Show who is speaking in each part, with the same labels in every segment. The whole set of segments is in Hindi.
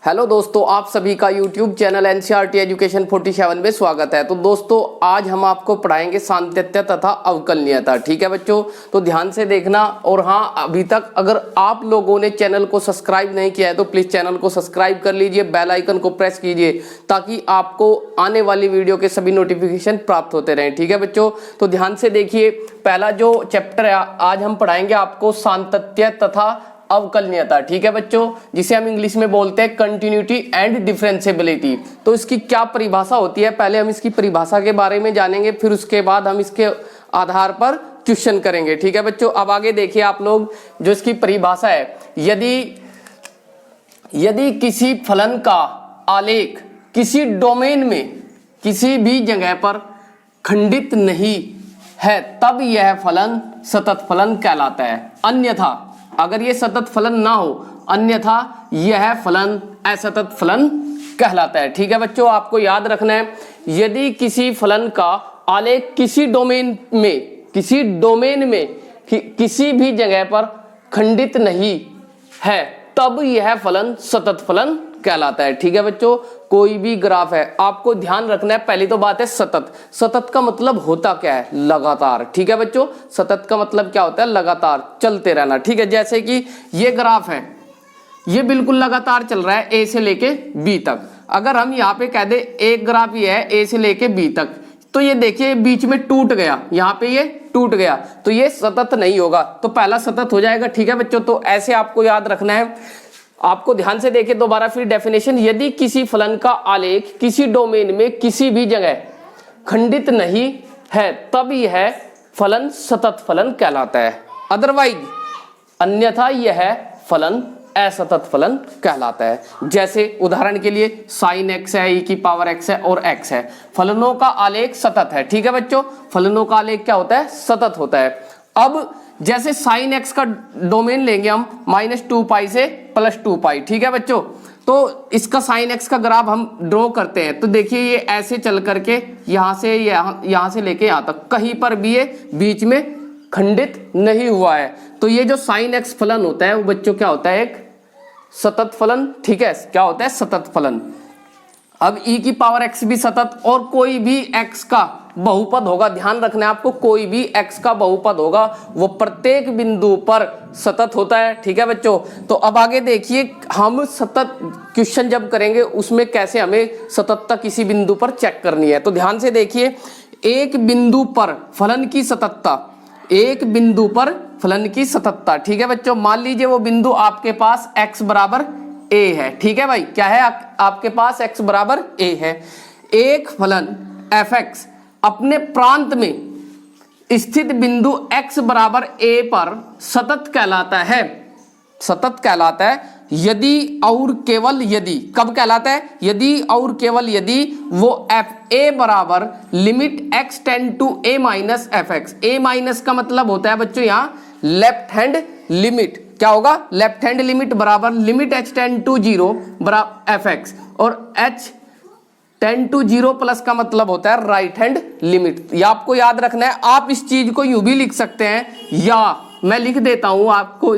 Speaker 1: हेलो दोस्तों, आप सभी का YouTube चैनल एनसीईआरटी एजुकेशन 47 में स्वागत है। तो दोस्तों, आज हम आपको पढ़ाएंगे सांतत्य तथा अवकलनीयता। ठीक है बच्चों, तो ध्यान से देखना। और हाँ, अभी तक अगर आप लोगों ने चैनल को सब्सक्राइब नहीं किया है तो प्लीज चैनल को सब्सक्राइब कर लीजिए, बेल आइकन को प्रेस कीजिए ताकि आपको आने वाली वीडियो के सभी नोटिफिकेशन प्राप्त होते रहें। ठीक है बच्चों, तो ध्यान से देखिए। पहला जो चैप्टर है आज हम पढ़ाएंगे आपको सांतत्य तथा अवकलनीयता। ठीक है बच्चों, जिसे हम इंग्लिश में बोलते हैं कंटिन्यूटी एंड डिफरेंशिएबिलिटी। तो इसकी क्या परिभाषा होती है, पहले हम इसकी परिभाषा के बारे में जानेंगे, फिर उसके बाद हम इसके आधार पर क्वेश्चन करेंगे। ठीक है बच्चों, अब आगे देखिए आप लोग, जो इसकी परिभाषा है, यदि किसी फलन का आलेख किसी डोमेन में किसी भी जगह पर खंडित नहीं है तब यह फलन सतत फलन कहलाता है। अन्यथा अगर ये सतत फलन ना हो, अन्यथा यह फलन असतत फलन कहलाता है। ठीक है बच्चों, आपको याद रखना है, यदि किसी फलन का आलेख किसी डोमेन में किसी भी जगह पर खंडित नहीं है तब यह फलन सतत फलन कहलाता है। ठीक है बच्चों, कोई भी ग्राफ है, आपको ध्यान रखना है, पहली तो बात है सतत का मतलब होता क्या है, लगातार। ठीक है बच्चों, सतत का मतलब क्या होता है, लगातार चलते रहना। ठीक है, जैसे कि ये ग्राफ है, ये बिल्कुल लगातार चल रहा है ए से लेके बी तक। अगर हम यहाँ पे कह दे एक ग्राफ ये है ए से लेके बी तक, तो ये देखिए बीच में टूट गया, यहाँ पे ये टूट गया, तो ये सतत नहीं होगा, तो पहला सतत हो जाएगा। ठीक है बच्चों, तो ऐसे आपको याद रखना है। आपको ध्यान से देखिए दोबारा फिर डेफिनेशन, यदि किसी फलन का आलेख किसी डोमेन में किसी भी जगह खंडित नहीं है तब यह फलन सतत फलन कहलाता है, अदरवाइज अन्यथा यह फलन असतत फलन कहलाता है। जैसे उदाहरण के लिए साइन एक्स है, ई की पावर एक्स है और एक्स है, फलनों का आलेख सतत है। ठीक है बच्चों, फलनों का आलेख क्या होता है, सतत होता है। अब जैसे साइन एक्स का डोमेन लेंगे हम -2 पाई से +2 पाई। ठीक है बच्चों, तो इसका साइन एक्स का ग्राफ हम ड्रॉ करते हैं, तो देखिए ये ऐसे चल करके यहाँ से लेके यहाँ तक कहीं पर भी ये बीच में खंडित नहीं हुआ है, तो ये जो साइन एक्स फलन होता है वो बच्चों क्या होता है, एक सतत फलन। ठीक है, क्या होता है, सतत फलन। अब e की पावर x भी सतत, और कोई भी x का बहुपद होगा, ध्यान रखना है आपको, कोई भी x का बहुपद होगा वो प्रत्येक बिंदु पर सतत होता है। ठीक है बच्चों, तो अब आगे देखिए, हम सतत क्वेश्चन जब करेंगे उसमें कैसे हमें सततता किसी बिंदु पर चेक करनी है। तो ध्यान से देखिए, एक बिंदु पर फलन की सततता, एक बिंदु पर फलन की सततता। ठीक है बच्चों, मान लीजिए वो बिंदु आपके पास x बराबर a है। ठीक है भाई, क्या है, आपके पास x बराबर a है। एक फलन fx अपने प्रांत में स्थित बिंदु x बराबर a पर सतत कहलाता है, सतत कहलाता है यदि और केवल यदि, कब कहलाता है, यदि और केवल यदि वो fa बराबर limit x tend to a minus fx, a minus का मतलब होता है बच्चों यहाँ लेफ्ट हैंड लिमिट, क्या होगा, लेफ्ट हैंड लिमिट बराबर लिमिट h टेंड टू 0 बराबर fx, और h टेंड टू 0 प्लस का मतलब होता है राइट हैंड लिमिट। ये आपको याद रखना है। आप इस चीज को यूं भी लिख सकते हैं, या मैं लिख देता हूं आपको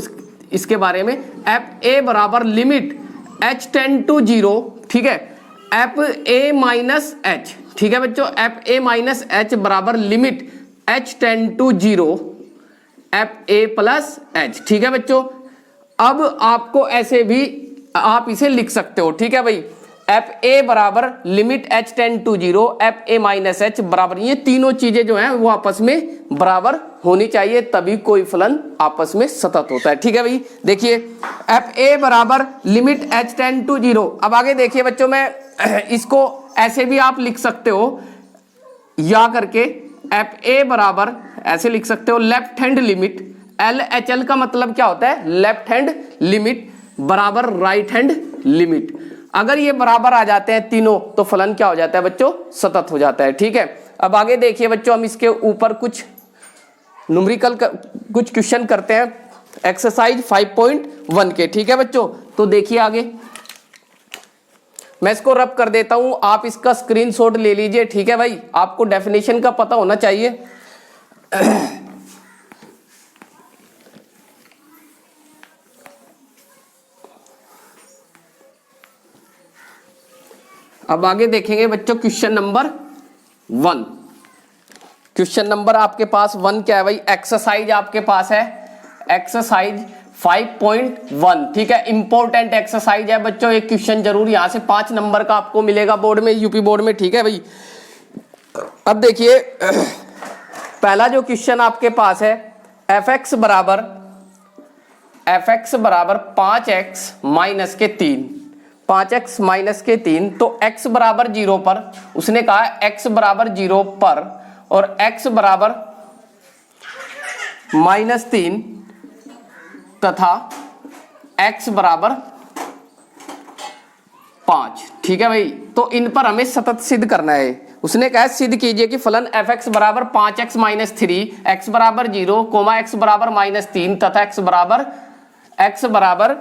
Speaker 1: इसके बारे में, एफ ए बराबर लिमिट h टेंड टू 0, ठीक है, एफ ए माइनस एच। ठीक है बच्चों, एफ ए माइनस एच बराबर limit h tend to 0 F A plus H. ठीक है बच्चों, अब आपको ऐसे भी आप इसे लिख सकते हो। ठीक है भाई, एफ ए बराबर limit h tend to 0 F A minus H बराबर, ये तीनों चीजें जो हैं वो आपस में बराबर होनी चाहिए, तभी कोई फलन आपस में सतत होता है। ठीक है भाई, देखिए एफ ए बराबर लिमिट h टेंड टू 0। अब आगे देखिए बच्चों, मैं इसको ऐसे भी आप लिख सकते हो, या करके एफ ए बराबर ऐसे लिख सकते हो, left hand limit, L H L का मतलब क्या होता है, लेफ्ट हैंड लिमिट बराबर राइट हैंड लिमिट। अगर ये बराबर आ जाते हैं तीनों तो फलन क्या हो जाता है बच्चों, सतत हो जाता है। ठीक है, अब आगे देखिए बच्चों, हम इसके ऊपर कुछ न्यूमेरिकल कुछ क्वेश्चन करते हैं एक्सरसाइज 5.1 के। ठीक है बच्चों, तो देखिए आगे, मैं इसको रब कर देता हूं, आप इसका स्क्रीनशॉट ले लीजिए। ठीक है भाई, आपको डेफिनेशन का पता होना चाहिए। अब आगे देखेंगे बच्चों क्वेश्चन नंबर 1। क्वेश्चन नंबर आपके पास 1 क्या है भाई, एक्सरसाइज आपके पास है एक्सरसाइज 5.1, ठीक है, इंपॉर्टेंट एक्सरसाइज है बच्चों। एक क्वेश्चन जरूर यहां से 5 नंबर का आपको मिलेगा बोर्ड में, यूपी बोर्ड में, ठीक है भाई। अब देखिए पहला जो क्वेश्चन आपके पास है एफ एक्स बराबर 5x माइनस के 3, 5x माइनस के 3, तो x बराबर 0 पर उसने कहा x बराबर 0 पर और x बराबर -3 तथा x बराबर 5, ठीक है भाई। तो इन पर हमें सतत सिद्ध करना है। उसने कहा सिद्ध कीजिए कि फलन एफ एक्स बराबर 5x माइनस 3, x बराबर 0, x बराबर -3 तथा x बराबर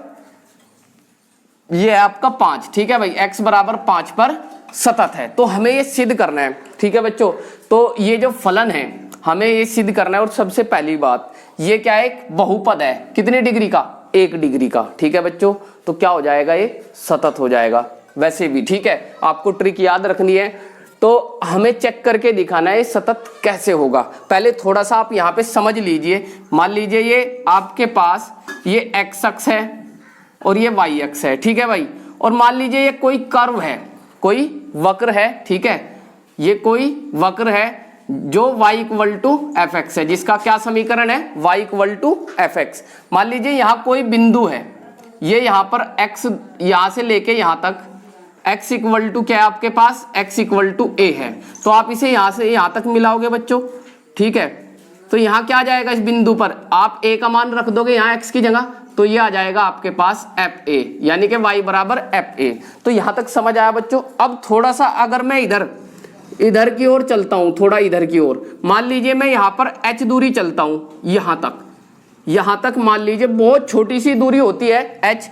Speaker 1: ये है आपका 5, ठीक है भाई, x बराबर 5 पर सतत है। तो हमें ये सिद्ध करना है, ठीक है बच्चों। तो ये जो फलन है हमें ये सिद्ध करना है। और सबसे पहली बात ये क्या है, एक बहुपद है, कितने डिग्री का, 1 डिग्री का, ठीक है बच्चों। तो क्या हो जाएगा, ये सतत हो जाएगा वैसे भी, ठीक है। आपको ट्रिक याद रखनी है। तो हमें चेक करके दिखाना है सतत कैसे होगा। पहले थोड़ा सा आप यहाँ पे समझ लीजिए। मान लीजिए ये आपके पास ये x अक्ष है और ये y अक्ष है, ठीक है भाई। और मान लीजिए ये कोई कर्व है, कोई वक्र है, ठीक है, ये कोई वक्र है जो y equal to F X है, जिसका क्या समीकरण है, y equal to F X. मान लीजिए यहाँ कोई बिंदु है, ये यहाँ पर x यहाँ से लेके यहाँ तक x इक्वल टू क्या है आपके पास, x इक्वल टू a है। तो आप इसे यहाँ से यहाँ तक मिलाओगे बच्चों, ठीक है। तो यहाँ क्या आ जाएगा, इस बिंदु पर आप a का मान रख दोगे यहाँ x की जगह, तो ये आ जाएगा आपके पास एफ ए, यानी कि y बराबर एफ ए। तो यहाँ तक समझ आया बच्चों। अब थोड़ा सा अगर मैं इधर की ओर चलता हूँ, थोड़ा इधर की ओर, मान लीजिए मैं यहाँ पर h दूरी चलता हूँ, यहाँ तक मान लीजिए बहुत छोटी सी दूरी होती है h,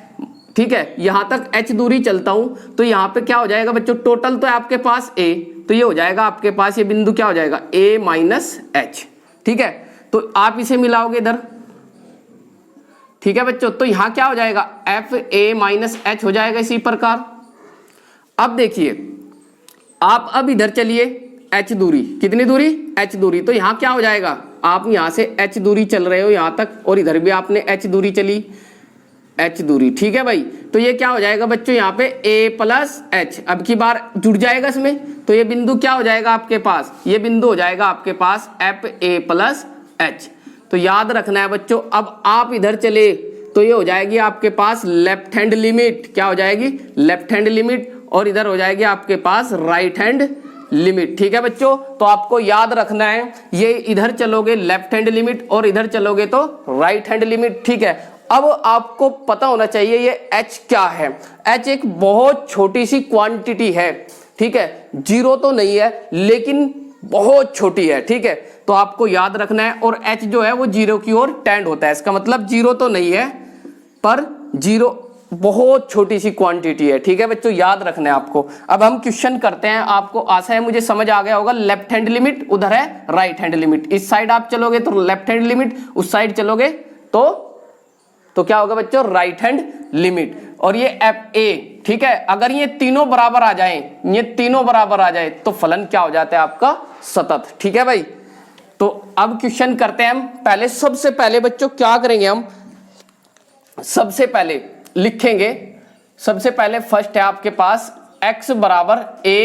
Speaker 1: ठीक है, यहाँ तक h दूरी चलता हूँ। तो यहाँ पे क्या हो जाएगा बच्चों, टोटल तो है आपके पास a, तो ये हो जाएगा आपके पास ये बिंदु क्या हो जाएगा, a माइनस h, ठीक है। तो आप इसे मिलाओगे इधर, ठीक है बच्चों। तो यहाँ क्या हो जाएगा, एफ ए माइनस एच हो जाएगा इसी प्रकार। अब देखिए आप अब इधर चलिए, h दूरी, कितनी दूरी, h दूरी। तो यहाँ क्या हो जाएगा, आप यहाँ से h दूरी चल रहे हो यहाँ तक, और इधर भी आपने h दूरी चली, h दूरी, ठीक है भाई। तो ये क्या हो जाएगा बच्चों, यहाँ पे a प्लस h अब की बार जुड़ जाएगा इसमें। तो ये बिंदु क्या हो जाएगा आपके पास, ये बिंदु हो जाएगा आपके पास एफ ए प्लस एच। तो याद रखना है बच्चों। अब आप इधर चले तो ये हो जाएगी आपके पास लेफ्ट हैंड लिमिट, क्या हो जाएगी, लेफ्ट हैंड लिमिट, और इधर हो जाएगी आपके पास राइट हैंड लिमिट, ठीक है बच्चों। तो आपको याद रखना है, ये इधर चलोगे लेफ्ट हैंड लिमिट और इधर चलोगे तो राइट हैंड लिमिट, ठीक है। अब आपको पता होना चाहिए ये h क्या है। h एक बहुत छोटी सी क्वांटिटी है, ठीक है, जीरो तो नहीं है लेकिन बहुत छोटी है, ठीक है। तो आपको याद रखना है। और h जो है वो जीरो की ओर टेंड होता है, इसका मतलब जीरो तो नहीं है पर जीरो बहुत छोटी सी क्वांटिटी है, ठीक है बच्चों, याद रखना है आपको। अब हम क्वेश्चन करते हैं, आपको आशा है मुझे समझ आ गया होगा। लेफ्ट हैंड लिमिट उधर है, राइट हैंड लिमिट, इस साइड आप चलोगे तो लेफ्ट हैंड लिमिट, उस साइड चलोगे तो क्या होगा बच्चों, राइट हैंड लिमिट। और ये एफ ए, ठीक है, अगर ये तीनों बराबर आ जाए, ये तीनों बराबर आ जाए तो फलन क्या हो जाता है आपका, सतत, ठीक है भाई। तो अब क्वेश्चन करते हैं हम। पहले सबसे पहले बच्चों क्या करेंगे हम, सबसे पहले लिखेंगे, सबसे पहले फर्स्ट है आपके पास x बराबर a,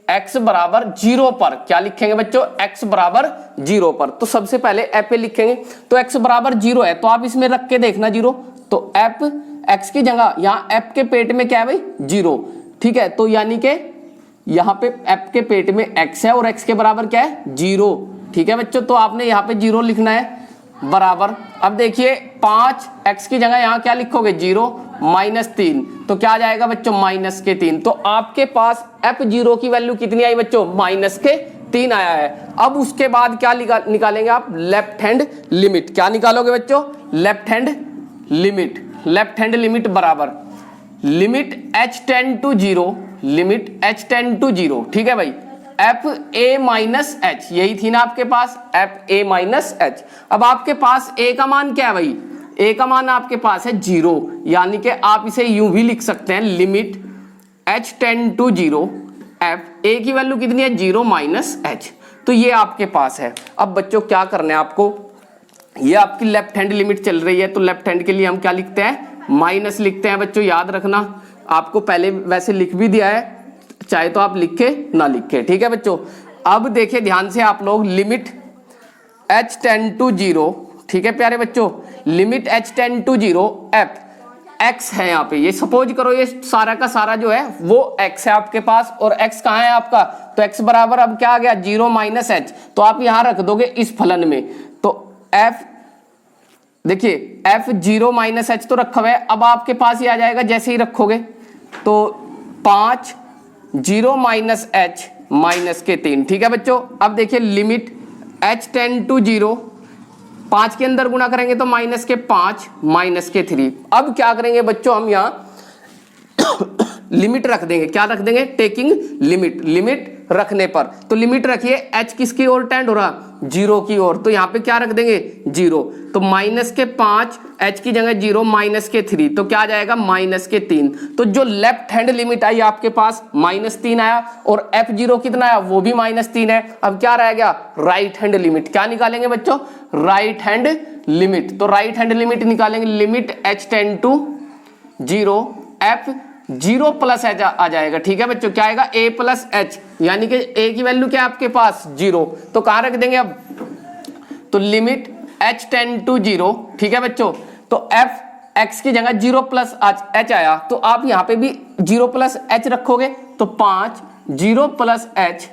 Speaker 1: x बराबर 0 पर, क्या लिखेंगे बच्चों, x बराबर 0 पर। तो सबसे पहले f लिखेंगे। तो x बराबर 0 है तो आप इसमें रख के देखना 0, तो f x की जगह यहाँ f के पेट में क्या है भाई, 0, ठीक है। तो यानी कि यहाँ पे f के पेट में x है और x के बराबर क्या है, 0, ठीक है बच्चों। तो आपने यहाँ पे 0 लिखना है बराबर। अब देखिए 5x की जगह यहाँ क्या लिखोगे, 0 -3, तो क्या आ जाएगा बच्चों, -3। तो आपके पास f0 की वैल्यू कितनी आई बच्चों, -3 आया है। अब उसके बाद क्या निकालेंगे आप, लेफ्ट हैंड लिमिट, क्या निकालोगे बच्चों, left hand limit. Left hand limit बराबर limit h tend to 0, limit h tend to 0, ठीक है भाई, एफ ए माइनस एच, यही थी ना आपके पास, एफ ए माइनस एच। अब आपके पास a का मान क्या है भाई, a का मान आपके पास है 0, यानी कि आप इसे यूं भी लिख सकते हैं, limit h tend to 0 f a की वैल्यू कितनी है 0 माइनस h। तो ये आपके पास है। अब बच्चों क्या करना है आपको, ये आपकी लेफ्ट हैंड लिमिट चल रही है तो लेफ्ट हैंड के लिए हम क्या लिखते हैं माइनस लिखते हैं। बच्चों याद रखना, आपको पहले वैसे लिख भी दिया है, चाहे तो आप लिखे ना लिखे, ठीक है बच्चों। अब देखिए ध्यान से आप लोग, लिमिट h टेंड टू 0, ठीक है प्यारे बच्चों, limit h tend to 0 f x है यहाँ पे, ये सपोज करो ये सारा का सारा जो है वो x है आपके पास, और x कहाँ है आपका, तो x बराबर अब क्या आ गया 0 माइनस h। तो आप यहाँ रख दोगे इस फलन में, तो f देखिए f 0 माइनस h तो रखा हुआ है, अब आपके पास ही आ जाएगा जैसे ही रखोगे, तो 5 0 माइनस h माइनस के 3, ठीक है बच्चों। अब देखिए लिमिट h टेंड टू 0, 5 के अंदर गुणा करेंगे तो माइनस के 5 माइनस के 3। अब क्या करेंगे बच्चों, हम यहाँ लिमिट रख देंगे, क्या रख देंगे, टेकिंग लिमिट, लिमिट रखने पर, तो लिमिट रखिए h किसकी ओर टेंड हो रहा 0 की ओर, तो यहाँ पे क्या रख देंगे 0, तो माइनस के 5 h की जगह 0 माइनस के 3, तो क्या आ जाएगा माइनस के 3। तो जो लेफ्ट हैंड लिमिट आई आपके पास -3 आया, और f0 कितना आया वो भी -3 है। अब क्या रह गया राइट हैंड लिमिट, क्या निकालेंगे बच्चों राइट हैंड लिमिट, तो राइट हैंड लिमिट निकालेंगे, limit h tend to 0 f 0 plus h आ जाएगा, ठीक है बच्चों, क्या आएगा a प्लस h, यानी कि a की वैल्यू क्या है आपके पास 0, तो कहां रख देंगे अब, तो लिमिट h टेंड टू 0, ठीक है बच्चों, तो f x की जगह 0 प्लस h आया, तो आप यहां पे भी 0 प्लस h रखोगे, तो 5 0 प्लस h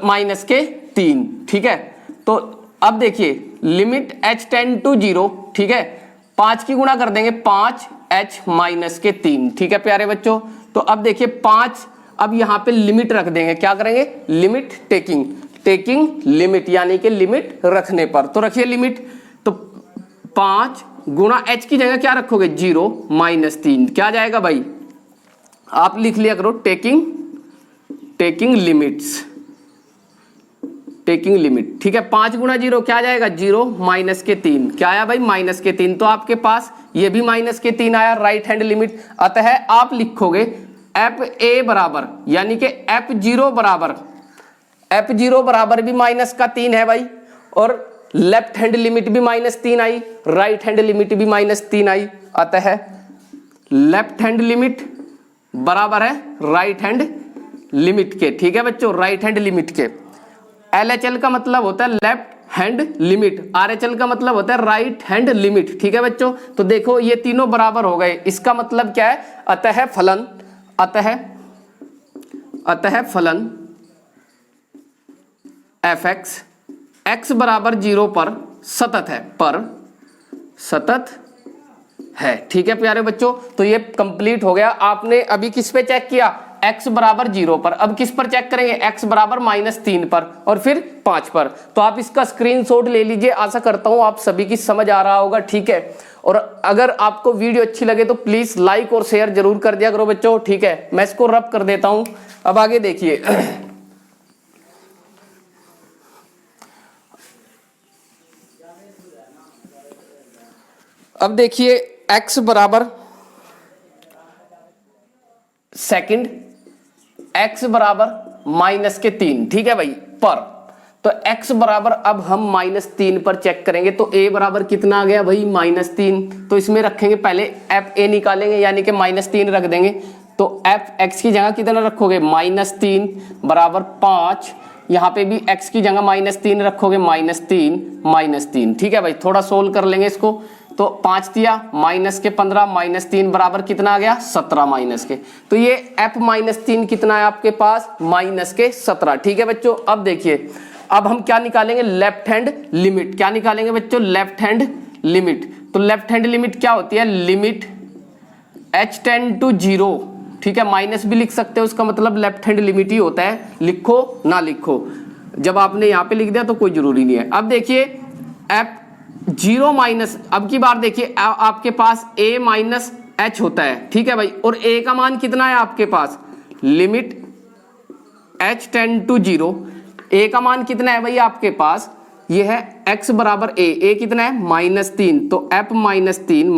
Speaker 1: माइनस के 3, ठीक है। तो अब देखिए लिमिट h टेंड टू 0, ठीक है, 5 की गुणा कर देंगे 5 h माइनस के 3, ठीक है प्यारे बच्चों। तो अब देखिए 5, अब यहाँ पे लिमिट रख देंगे, क्या करेंगे लिमिट टेकिंग, टेकिंग लिमिट यानी कि लिमिट रखने पर, तो रखिए लिमिट, तो 5 गुणा h की जगह क्या रखोगे 0 माइनस 3, क्या जाएगा भाई, आप लिख लिया करो taking, taking limits, taking limit, ठीक है। 5 गुणा 0 क्या जाएगा 0 माइनस के 3, क्या आया भाई माइनस के 3, तो आपके पास ये भी माइनस के 3 आया राइट हैंड लिमिट। अतः आप लिखोगे एफ ए बराबर, यानी कि f0 बराबर, f0 बराबर भी माइनस का 3 है भाई, और लेफ्ट हैंड लिमिट भी -3 आई, राइट हैंड लिमिट भी -3 आई, अतः लेफ्ट हैंड लिमिट बराबर है राइट हैंड लिमिट के, ठीक है बच्चों, राइट हैंड लिमिट के। LHL का मतलब होता है लेफ्ट हैंड लिमिट, RHL का मतलब होता है राइट हैंड लिमिट, ठीक है बच्चों। तो देखो ये तीनों बराबर हो गए, इसका मतलब क्या है, अतः फलन, अतः फलन fx x बराबर 0 पर सतत है, पर सतत है, ठीक है प्यारे बच्चों। तो ये कंप्लीट हो गया। आपने अभी किस पे चेक किया, x बराबर 0 पर, अब किस पर चेक करेंगे, x बराबर -3 पर, और फिर 5 पर। तो आप इसका स्क्रीनशॉट ले लीजिए, आशा करता हूं आप सभी की समझ आ रहा होगा, ठीक है। और अगर आपको वीडियो अच्छी लगे तो प्लीज लाइक और शेयर जरूर कर दिया करो बच्चों, ठीक है। मैं इसको रब कर देता हूं, अब आगे देखिए। अब देखिए x बराबर सेकंड, x बराबर -3, ठीक है भाई, पर, तो x बराबर अब हम -3 पर चेक करेंगे, तो a बराबर कितना आ गया भाई -3, तो इसमें रखेंगे पहले fa निकालेंगे, यानी कि -3 रख देंगे, तो fx की जगह कितना रखोगे -3 बराबर 5, यहाँ पे भी x की जगह -3 रखोगे, -3, ठीक है भाई। थोड़ा सोल्व कर लेंगे इसको, तो 5 दिया -15 -3 बराबर कितना आ गया 17 माइनस के, तो ये f -3 कितना है आपके पास -17, ठीक है बच्चों। अब देखिए अब हम क्या निकालेंगे, लेफ्ट हैंड लिमिट, क्या निकालेंगे बच्चों, लेफ्ट हैंड लिमिट। तो लेफ्ट हैंड लिमिट क्या होती है, लिमिट h टेंड टू 0, ठीक है, माइनस भी लिख सकते हो, उसका मतलब लेफ्ट हैंड लिमिट ही होता है, लिखो ना लिखो, जब आपने यहाँ पे लिख दिया तो कोई जरूरी नहीं है। अब देखिए f0 माइनस, अब की बार देखिए आपके पास a माइनस h होता है, ठीक है भाई, और a का मान कितना है आपके पास, limit h tend to 0, a का मान कितना है भाई आपके पास, ये है x बराबर a कितना है -3, तो f -3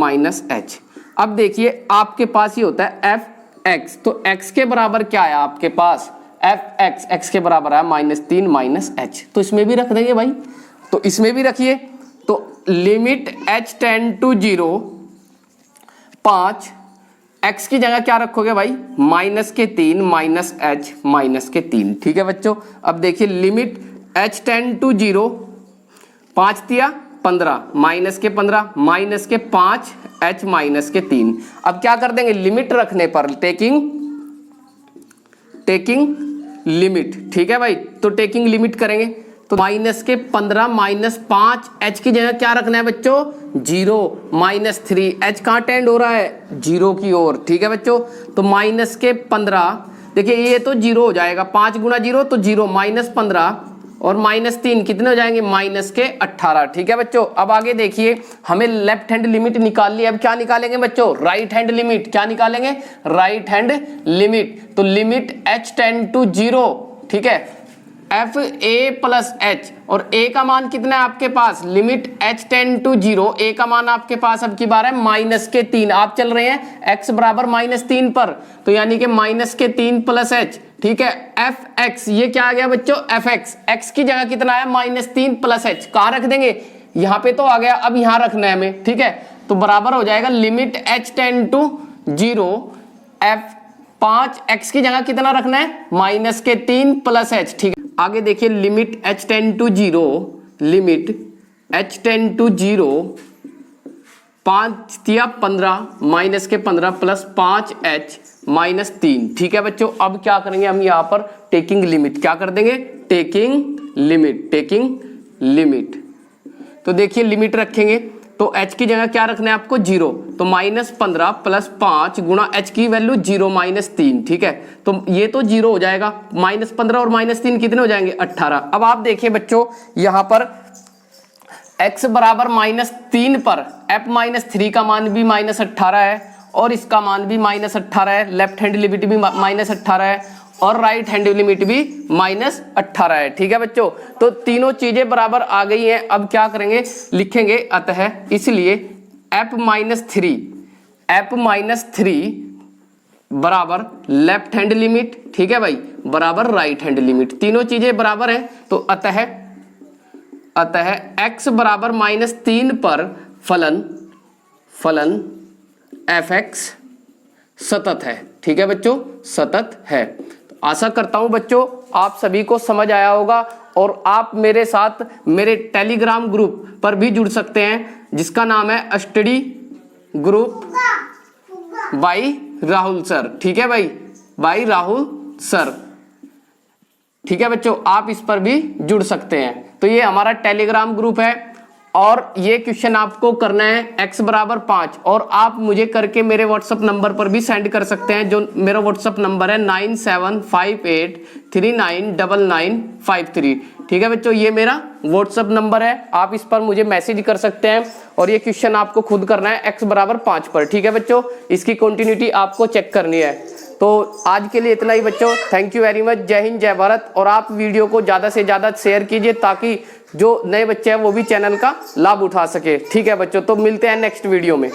Speaker 1: -h। अब देखिए आपके पास ये होता है f एक्स, तो एक्स के बराबर क्या है आपके पास, एफ एक्स, एक्स के बराबर है -3 माइनस एच, तो इसमें भी रख देंगे भाई, तो इसमें भी रखिए, तो limit h tend to 0 5, x की जगह क्या रखोगे भाई, -3 माइनस एच -3, ठीक है बच्चों। अब देखिए लिमिट h टेंड टू 0 5 दिया 15, -15 -5 h -3। अब क्या कर देंगे, लिमिट रखने पर टेकिंग लिमिट, ठीक है भाई, तो टेकिंग लिमिट करेंगे तो -15 -5 h की जगह क्या रखना है बच्चों, 0 -3, h कहाँ टेंड हो रहा है, 0 की ओर, ठीक है बच्चों। तो -15, देखिए ये तो 0 हो जाएगा, 5 गुना 0 तो 0, -15 और -3 कितने हो जाएंगे, -18, ठीक है बच्चों। अब आगे देखिए, हमें लेफ्ट हैंड लिमिट निकाल ली, अब क्या निकालेंगे बच्चों, राइट हैंड लिमिट, क्या निकालेंगे, राइट हैंड लिमिट। तो लिमिट h टेंड टू 0, ठीक है, एफ ए प्लस एच, और ए का मान कितना है आपके पास, लिमिट h टेंड टू 0, ए का मान आपके पास अब की बार है -3, आप चल रहे हैं x बराबर -3 पर, तो यानी कि -3 प्लस h, ठीक है, एफ एक्स, ये क्या आ गया बच्चों, एफ एक्स, एक्स की जगह कितना है, -3 प्लस h, कहाँ रख देंगे, यहाँ पे तो आ गया, अब यहाँ रखना है हमें, ठीक है, तो बराबर हो जाएगा limit h tend to 0 F 5, x की जगह कितना रखना है, -3 प्लस h, ठीक है। आगे देखिए limit h tend to 0, limit h tend to 0 5 दिया 15, -15 प्लस 5h -3, ठीक है बच्चों। अब क्या करेंगे हम यहाँ पर, टेकिंग लिमिट, क्या कर देंगे, टेकिंग लिमिट, तो देखिए लिमिट रखेंगे तो h की जगह क्या रखना है आपको, 0, तो -15 प्लस 5 गुणा h की वैल्यू 0 -3, ठीक है, तो ये तो 0 हो जाएगा, -15 और -3 कितने हो जाएंगे, 18। अब आप देखिए बच्चों यहाँ पर x बराबर -3 पर f-3 का मान भी -18 है और इसका मान भी -18 है, लेफ्ट हैंड लिमिट भी -18 है और राइट हैंड लिमिट भी -18 है, ठीक है बच्चों। तो तीनों चीजें बराबर आ गई हैं। अब क्या करेंगे, लिखेंगे अतः, इसलिए f-3 बराबर लेफ्ट हैंड लिमिट, ठीक है भाई, बराबर राइट हैंड लिमिट, तीनों चीजें बराबर हैं। तो अतः x बराबर -3 पर फलन f(x) सतत है, ठीक है बच्चों, सतत है। आशा करता हूं बच्चों आप सभी को समझ आया होगा और आप मेरे साथ मेरे टेलीग्राम ग्रुप पर भी जुड़ सकते हैं जिसका नाम है study group by Rahul sir, ठीक है भाई, बाई राहुल सर, ठीक है बच्चों, आप इस पर भी जुड़ सकते हैं। तो ये हमारा टेलीग्राम ग्रुप है और ये क्वेश्चन आपको करना है x बराबर 5 और आप मुझे करके मेरे व्हाट्सअप नंबर पर भी सेंड कर सकते हैं, जो मेरा व्हाट्सअप नंबर है 9758399953, ठीक है बच्चों, ये मेरा व्हाट्सअप नंबर है, आप इस पर मुझे मैसेज कर सकते हैं और ये क्वेश्चन आपको खुद करना है x बराबर 5 पर, ठीक है बच्चों, इसकी कंटिन्यूटी आपको चेक करनी है। तो आज के लिए इतना ही बच्चों, थैंक यू वेरी मच, जय हिंद जय भारत। और आप वीडियो को ज़्यादा से ज़्यादा शेयर कीजिए ताकि जो नए बच्चे हैं वो भी चैनल का लाभ उठा सके, ठीक है बच्चों। तो मिलते हैं नेक्स्ट वीडियो में।